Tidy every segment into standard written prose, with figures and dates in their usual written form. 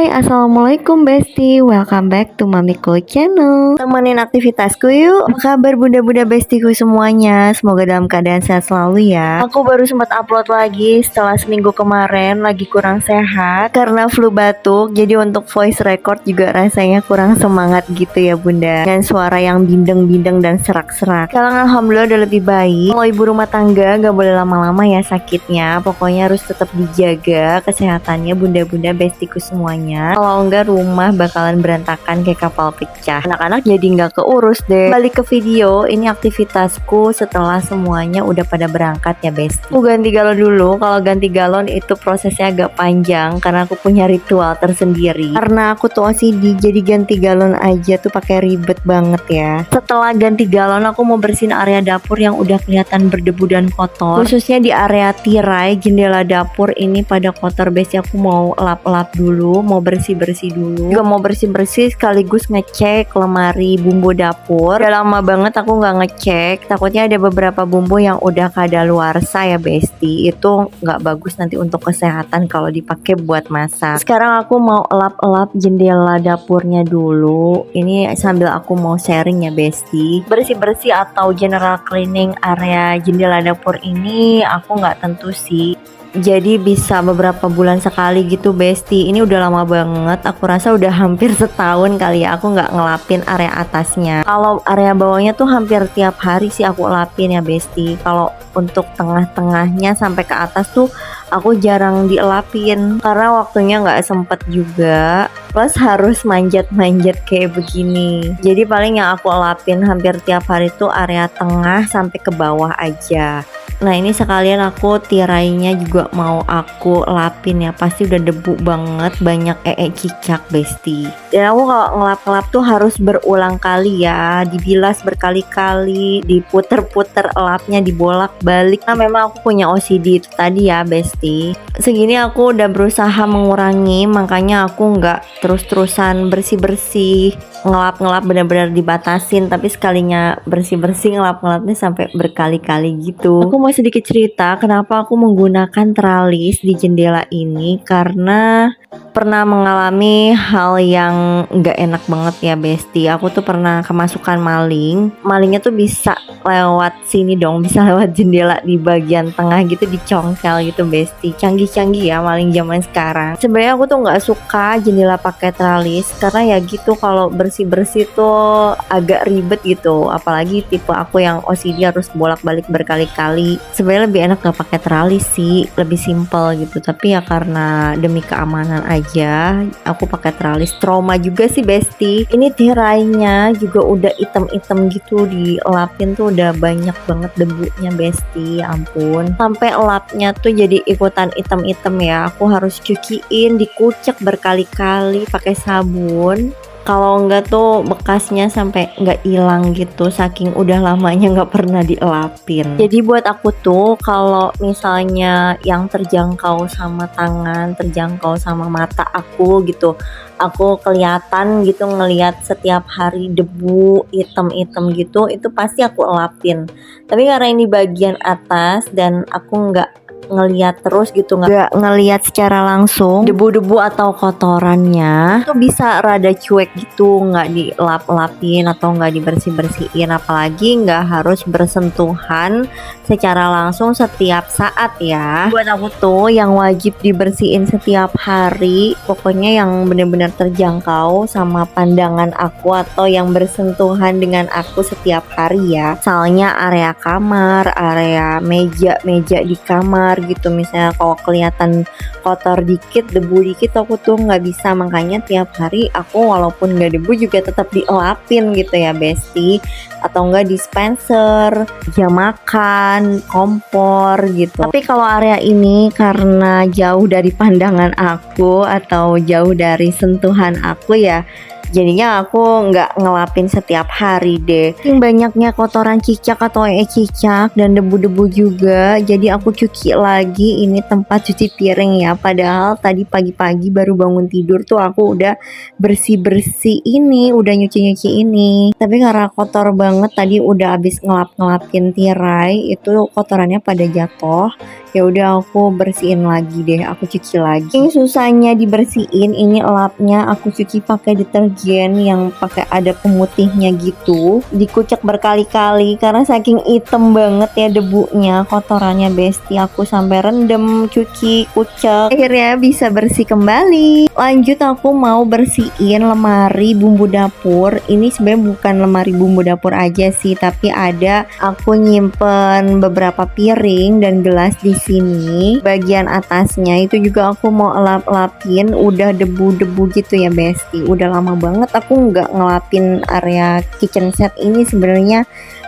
Hai, assalamualaikum Besti. Welcome back to Mamiko Channel. Temenin aktivitasku yuk. Apa kabar bunda-bunda bestiku semuanya? Semoga dalam keadaan sehat selalu ya. Aku baru sempat upload lagi setelah seminggu kemarin lagi kurang sehat karena flu batuk. Jadi untuk voice record juga rasanya kurang semangat gitu ya bunda. Dengan suara yang bindeng-bindeng dan serak-serak. Sekarang alhamdulillah udah lebih baik. Kalau ibu rumah tangga gak boleh lama-lama ya sakitnya. Pokoknya harus tetap dijaga kesehatannya bunda-bunda bestiku semuanya. Kalau enggak rumah bakalan berantakan kayak kapal pecah. Anak-anak jadi nggak keurus deh. Balik ke video, ini aktivitasku setelah semuanya udah pada berangkat ya besti. Aku ganti galon dulu. Kalau ganti galon itu prosesnya agak panjang karena aku punya ritual tersendiri. Karena aku tuh OCD, jadi ganti galon aja tuh pakai ribet banget ya. Setelah ganti galon aku mau bersihin area dapur yang udah kelihatan berdebu dan kotor. Khususnya di area tirai jendela dapur ini pada kotor besti. Aku mau lap-lap dulu, mau bersih-bersih dulu, juga mau bersih-bersih sekaligus ngecek lemari bumbu dapur. Udah lama banget aku nggak ngecek, takutnya ada beberapa bumbu yang udah kadaluarsa ya besti. Itu nggak bagus nanti untuk kesehatan kalau dipakai buat masak. Sekarang aku mau lap-lap jendela dapurnya dulu. Ini sambil aku mau sharing ya besti. Bersih-bersih atau general cleaning area jendela dapur ini aku nggak tentu sih. Jadi bisa beberapa bulan sekali gitu besti. Ini udah lama banget, aku rasa udah hampir setahun kali ya aku nggak ngelapin area atasnya. Kalau area bawahnya tuh hampir tiap hari sih aku lapin ya besti. Kalau untuk tengah-tengahnya sampai ke atas tuh aku jarang dielapin karena waktunya nggak sempet juga, plus harus manjat-manjat kayak begini. Jadi paling yang aku lapin hampir tiap hari tuh area tengah sampai ke bawah aja. Nah ini sekalian aku tirainya juga mau aku lapin ya. Pasti udah debu banget, banyak cicak besti. Dan aku kalau ngelap-ngelap tuh harus berulang kali ya. Dibilas berkali-kali, diputer-puter elapnya, dibolak-balik. Nah memang aku punya OCD itu tadi ya besti. Segini aku udah berusaha mengurangi, makanya aku nggak terus-terusan bersih-bersih. Ngelap-ngelap benar-benar dibatasin, tapi sekalinya bersih-bersih ngelap-ngelapnya sampai berkali-kali gitu. Aku mau sedikit cerita kenapa aku menggunakan teralis di jendela ini, karena pernah mengalami hal yang nggak enak banget ya besti. Aku tuh pernah kemasukan maling. Malingnya tuh bisa lewat sini dong, bisa lewat jendela di bagian tengah gitu, dicongkel gitu besti. Canggih-canggih ya maling zaman sekarang. Sebenarnya aku tuh nggak suka jendela pakai teralis karena ya gitu, kalau bersih-bersih tuh agak ribet gitu. Apalagi tipe aku yang OCD harus bolak-balik berkali-kali. Sebenarnya lebih enak gak pakai teralis sih, lebih simple gitu. Tapi ya karena demi keamanan aja aku pakai teralis. Trauma juga sih besti. Ini tirainya juga udah item-item gitu, dilapin tuh udah banyak banget debunya besti, ya ampun. Sampai lapnya tuh jadi ikutan item-item ya. Aku harus cuciin, dikucek berkali-kali pakai sabun. Kalau enggak tuh bekasnya sampai nggak hilang gitu, saking udah lamanya nggak pernah dielapin. Jadi buat aku tuh kalau misalnya yang terjangkau sama tangan, terjangkau sama mata aku gitu, aku kelihatan gitu ngelihat setiap hari debu item-item gitu, itu pasti aku elapin. Tapi karena ini bagian atas dan aku nggak ngelihat terus gitu, nggak ngelihat secara langsung debu-debu atau kotorannya, itu bisa rada cuek gitu, nggak dilap-lapin atau nggak dibersih-bersihin. Apalagi nggak harus bersentuhan secara langsung setiap saat ya. Buat aku tuh yang wajib dibersihin setiap hari, pokoknya yang benar-benar terjangkau sama pandangan aku atau yang bersentuhan dengan aku setiap hari ya. Misalnya area kamar, area meja di kamar gitu. Misalnya kalau kelihatan kotor dikit, debu dikit, aku tuh nggak bisa. Makanya tiap hari aku walaupun nggak debu juga tetap dielapin gitu ya besti. Atau enggak dispenser, jam makan, kompor gitu. Tapi kalau area ini karena jauh dari pandangan aku atau jauh dari sentuhan aku ya, Jadinya aku nggak ngelapin setiap hari deh. Banyaknya kotoran cicak atau cicak dan debu-debu juga. Jadi aku cuci lagi ini tempat cuci piring ya. Padahal tadi pagi-pagi baru bangun tidur tuh aku udah bersih-bersih ini, udah nyuci-nyuci ini. Tapi karena kotor banget tadi udah habis ngelap-ngelapin tirai, itu kotorannya pada jatuh. Ya udah aku bersihin lagi deh, aku cuci lagi. Ini susahnya dibersihin, ini lapnya aku cuci pakai deterjen yang pakai ada pemutihnya gitu. Dikucek berkali-kali karena saking hitam banget ya debunya, kotorannya besti. Aku sampai rendem, cuci, kucek. Akhirnya bisa bersih kembali. Lanjut aku mau bersihin lemari bumbu dapur. Ini sebenarnya bukan lemari bumbu dapur aja sih, tapi ada aku nyimpen beberapa piring dan gelas di sini. Bagian atasnya itu juga aku mau lap-lapin, udah debu-debu gitu ya besti. Udah lama banget aku nggak ngelapin area kitchen set ini. Sebenarnya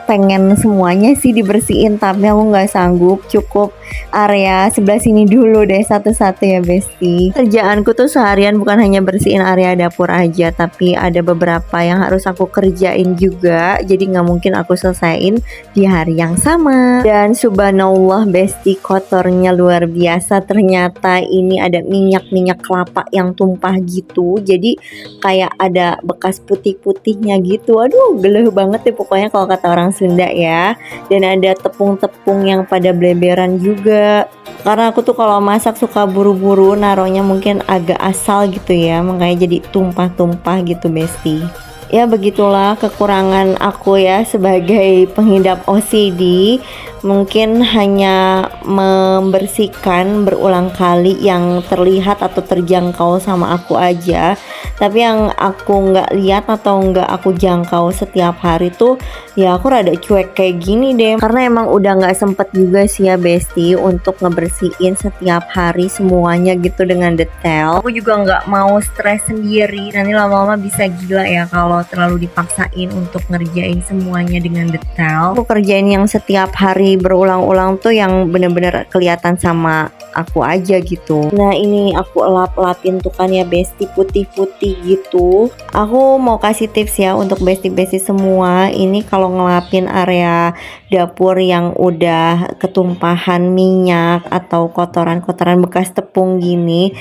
pengen semuanya sih dibersihin, tapi aku nggak sanggup. Cukup area sebelah sini dulu deh satu-satu ya besti. Kerjaanku tuh seharian bukan hanya bersihin area dapur aja, tapi ada beberapa yang harus aku kerjain juga. Jadi nggak mungkin aku selesain di hari yang sama. Dan subhanallah besti, kotornya luar biasa. Ternyata ini ada minyak-minyak kelapa yang tumpah gitu. Jadi kayak ada bekas putih-putihnya gitu. Aduh, geleh banget deh pokoknya kalau kata orang Sunda ya. Dan ada tepung-tepung yang pada bleberan juga. Karena aku tuh kalau masak suka buru-buru, naruhnya mungkin agak asal gitu ya, makanya jadi tumpah-tumpah gitu besti. Ya begitulah kekurangan aku ya sebagai pengidap OCD. Mungkin hanya membersihkan berulang kali yang terlihat atau terjangkau sama aku aja. Tapi yang aku nggak lihat atau nggak aku jangkau setiap hari tuh ya aku rada cuek kayak gini deh. Karena emang udah nggak sempet juga sih ya besti untuk ngebersihin setiap hari semuanya gitu dengan detail. Aku juga nggak mau stres sendiri, nanti lama-lama bisa gila ya kalau terlalu dipaksain untuk ngerjain semuanya dengan detail. Aku kerjain yang setiap hari berulang-ulang tuh yang bener-bener kelihatan sama aku aja gitu. Nah ini aku lap-lapin tuh kan ya besti, putih-putih gitu. Aku mau kasih tips ya untuk besti-besti semua. Ini kalau ngelapin area dapur yang udah ketumpahan minyak atau kotoran-kotoran bekas tepung gini,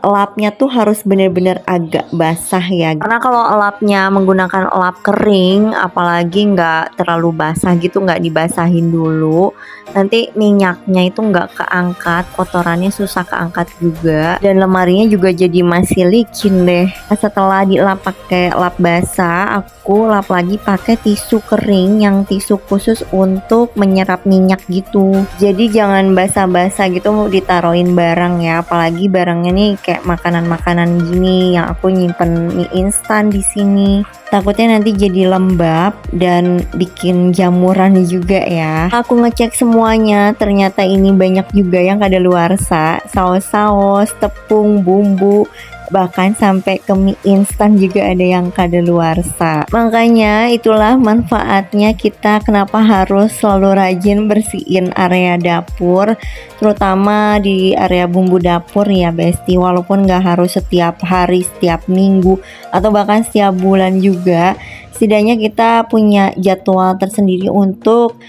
lapnya tuh harus bener-bener agak basah ya. Karena kalau lapnya menggunakan lap kering, apalagi nggak terlalu basah gitu, nggak dibasahin dulu, nanti minyaknya itu nggak keangkat, kotorannya susah keangkat juga, dan lemarinya juga jadi masih licin deh. Setelah dilap pakai lap basah, aku lap lagi pakai tisu kering yang tisu khusus untuk menyerap minyak gitu. Jadi jangan basah-basah gitu mau ditaruhin barang ya, apalagi barangnya nih kayak makanan-makanan gini yang aku nyimpen mie instan di sini. Takutnya nanti jadi lembab dan bikin jamuran juga ya. Aku ngecek semuanya, ternyata ini banyak juga yang kadaluarsa. Saus-saus, tepung, bumbu, bahkan sampai ke mie instan juga ada yang kadaluarsa. Makanya itulah manfaatnya kita kenapa harus selalu rajin bersihin area dapur, terutama di area bumbu dapur ya besti. Walaupun gak harus setiap hari, setiap minggu, atau bahkan setiap bulan juga, setidaknya kita punya jadwal tersendiri untuk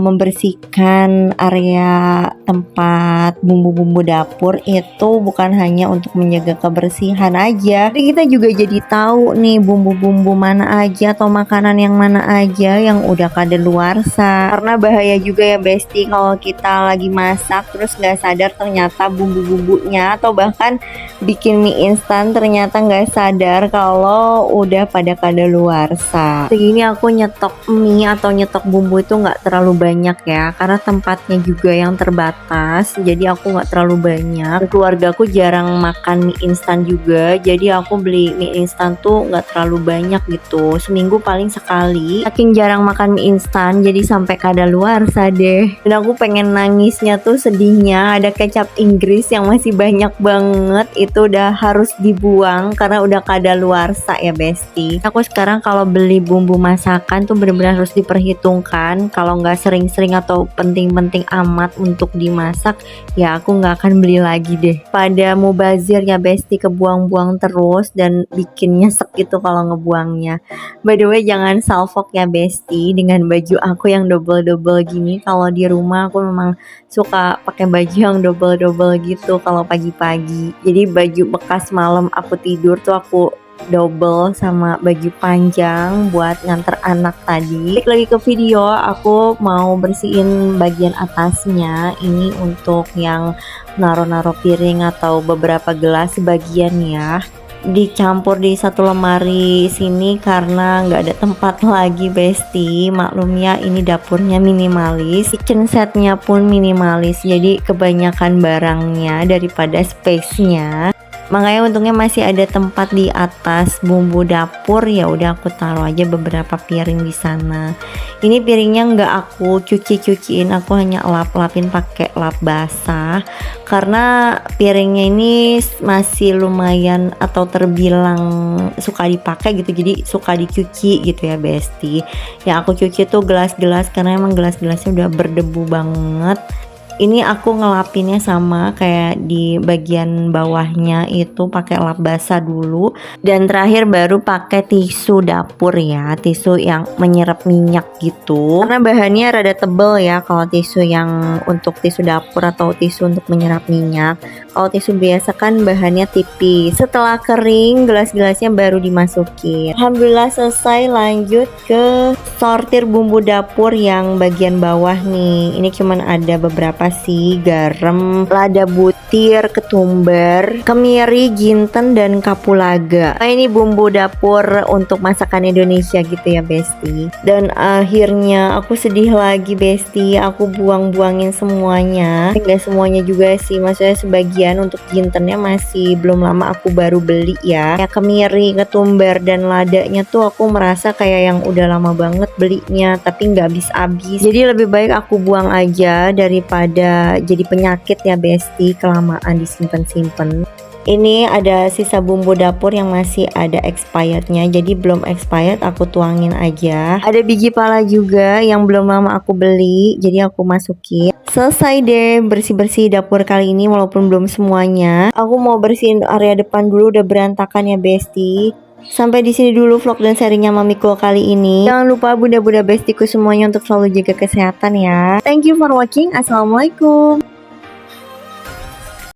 membersihkan area tempat bumbu-bumbu dapur. Itu bukan hanya untuk menjaga kebersihan aja, tapi kita juga jadi tahu nih bumbu-bumbu mana aja atau makanan yang mana aja yang udah kadaluarsa. Karena bahaya juga ya besti kalau kita lagi masak terus nggak sadar ternyata bumbu-bumbunya, atau bahkan bikin mie instan ternyata nggak sadar kalau udah pada kadaluarsa. Segini aku nyetok mie atau nyetok bumbu itu nggak terlalu banyak ya, karena tempatnya juga yang terbatas, jadi aku nggak terlalu banyak. Keluargaku jarang makan mie instan juga, jadi aku beli mie instan tuh nggak terlalu banyak gitu, seminggu paling sekali. Saking jarang makan mie instan jadi sampai kadaluarsa deh. Dan aku pengen nangisnya tuh sedihnya, ada kecap Inggris yang masih banyak banget, itu udah harus dibuang karena udah kadaluarsa ya besti. Aku sekarang kalau kalau beli bumbu masakan tuh bener-bener harus diperhitungkan. Kalau nggak sering-sering atau penting-penting amat untuk dimasak, ya aku nggak akan beli lagi deh. Pada mubazir ya besti, kebuang-buang terus dan bikin nyesek gitu kalau ngebuangnya. By the way, jangan salfok ya besti dengan baju aku yang double-double gini. Kalau di rumah aku memang suka pakai baju yang double-double gitu kalau pagi-pagi. Jadi baju bekas malam aku tidur tuh aku double sama baju panjang buat nganter anak tadi. Balik lagi ke video, aku mau bersihin bagian atasnya. Ini untuk yang naro-naro piring atau beberapa gelas bagian ya. Dicampur di satu lemari sini karena nggak ada tempat lagi besti. Maklum ya, ini dapurnya minimalis, kitchen setnya pun minimalis, jadi kebanyakan barangnya daripada space-nya. Makanya untungnya masih ada tempat di atas bumbu dapur, ya udah aku taruh aja beberapa piring di sana. Ini piringnya nggak aku cuciin, aku hanya lap-lapin pakai lap basah karena piringnya ini masih lumayan atau terbilang suka dipakai gitu, jadi suka dicuci gitu ya besti. Yang aku cuci tuh gelas-gelas karena emang gelas-gelasnya udah berdebu banget. Ini aku ngelapinnya sama kayak di bagian bawahnya itu pakai lap basah dulu, dan terakhir baru pakai tisu dapur ya, tisu yang menyerap minyak gitu. Karena bahannya rada tebel ya kalau tisu yang untuk tisu dapur atau tisu untuk menyerap minyak. Kalau tisu biasa kan bahannya tipis. Setelah kering, gelas-gelasnya baru dimasukin. Alhamdulillah selesai. Lanjut ke sortir bumbu dapur yang bagian bawah nih. Ini cuman ada beberapa sih, garam, lada butir, ketumbar, kemiri, jinten, dan kapulaga. Nah, ini bumbu dapur untuk masakan Indonesia gitu ya besti. Dan akhirnya aku sedih lagi besti, aku buang-buangin semuanya. Enggak semuanya juga sih, maksudnya sebagian. Untuk jintennya masih belum lama aku baru beli ya. Kayak kemiri, ketumbar, dan ladanya tuh aku merasa kayak yang udah lama banget belinya tapi nggak habis-habis. Jadi lebih baik aku buang aja daripada jadi penyakit ya besti kelamaan disimpan-simpan. Ini ada sisa bumbu dapur yang masih ada expirednya, jadi belum expired aku tuangin aja. Ada biji pala juga yang belum lama aku beli, jadi aku masukin. Selesai deh bersih-bersih dapur kali ini walaupun belum semuanya. Aku mau bersihin area depan dulu, udah berantakan ya besti. Sampai di sini dulu vlog dan sharingnya Mamiko kali ini. Jangan lupa bunda-bunda bestiku semuanya untuk selalu jaga kesehatan ya. Thank you for watching. Assalamualaikum.